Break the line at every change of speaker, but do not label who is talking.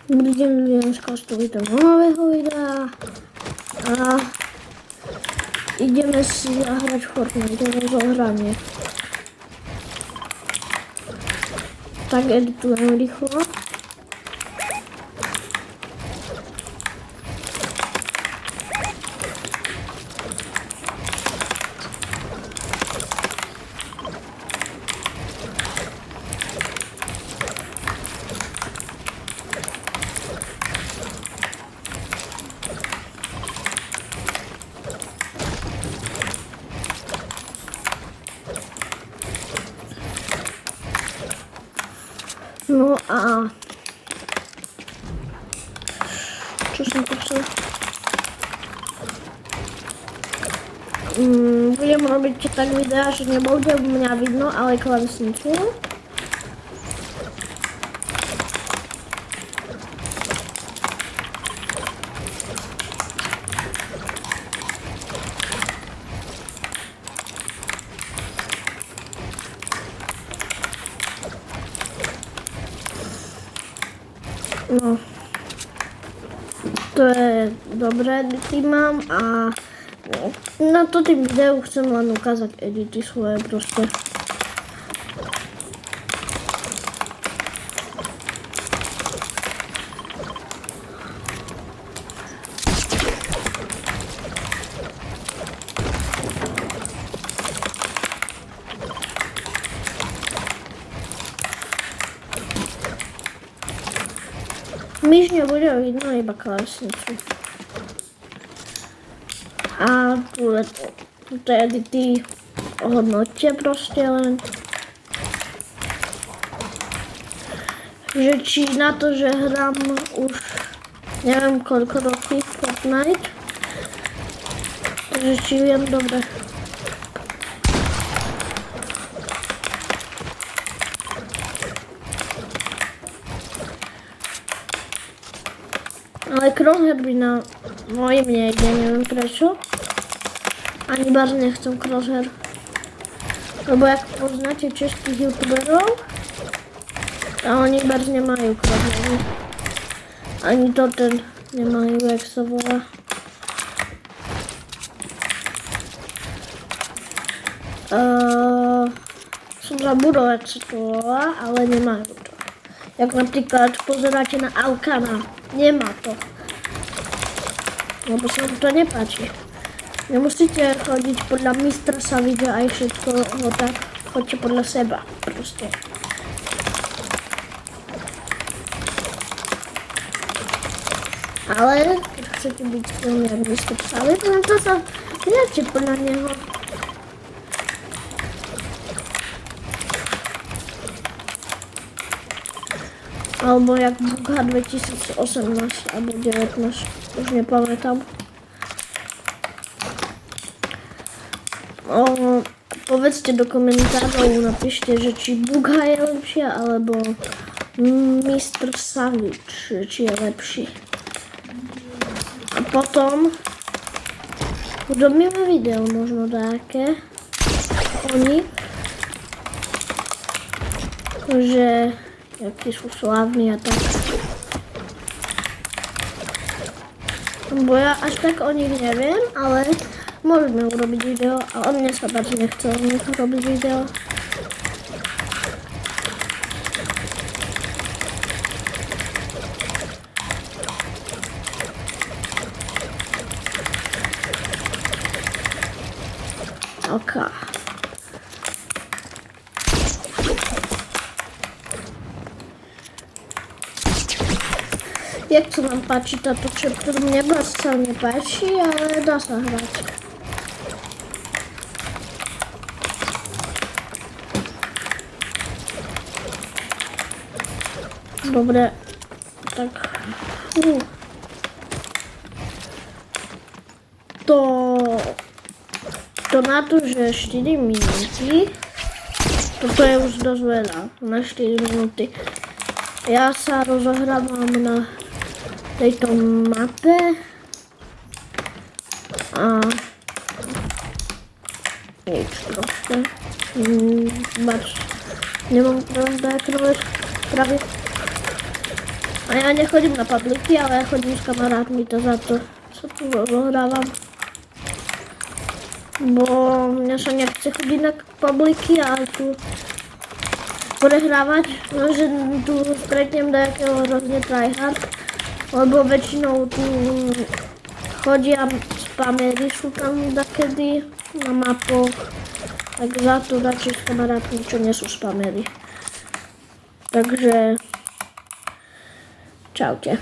Budeme dneska stojiť do nového videa a ideme si zahrať Fortnite rozohranie. Tak editujem rýchlo. No a čo som to chcel? Budem robiť tak videa, že nebude mňa vidno, ale klávesnicu. No, to je dobré, edity mám a na to tým videu chcem len ukázať edity svoje proste. Myš nebude vidno, iba klávesnicu. A tu edity hodnotia proste len. Že či na to, že hrám už neviem koľko roky Fortnite. Takže či viem dobre. Ale crosshair by na mojim nejde, neviem prečo. Ani bar nechcem crosshair. Lebo jak poznáte českých youtuberov, a oni bar nemajú crosshair. Ani to ten nemajú, jak sa volá. Som zabudol, jak sa to volá, ale nemajú to. Jak napríklad pozeráte na Alkana. Nemá to. Lebo sa mu to nepáči. Nemusíte chodiť podľa mistra Savage aj všetko, no tak choďte podľa seba. Proste. Ale keď chcete byť veľmi jak Mr. Savage, no to sa vydajte podľa neho. Alebo jak Bugha 2018 alebo 19, už nepamätám. Povedzte do komentárov, napíšte, že či Bugha je lepšia, alebo Mr. Savage, či je lepší. A potom urobíme video možno také o nich, že jakí sú slávni a tak. Bo ja až tak o nich neviem, ale môžeme urobiť video a on mne sa páči nechce o nich robiť video. OK. Jak sa vám páči táto chapter? Mne sa nepáči, ale dá sa hrať. Dobre, tak to na to, že 4 minúty, toto je už dosť veľa, na 4 minúty. Ja sa rozohrávam na tejto mape a nič proste. Nemám pravda, práve. A A ja nechodím na publiky, ale ja chodím s kamarátmi, to za to sa tu ohrávam. Bo mňa sa nechce chodiť na publiky a tu prehrávať, no, že tu stretnem nejakého hrozne tryhard, lebo väčšinou tu chodia spamery, sú tam dakedy na mapoch, tak za to radšej s kamarátmi, čo nie sú spamery. Takže čaute.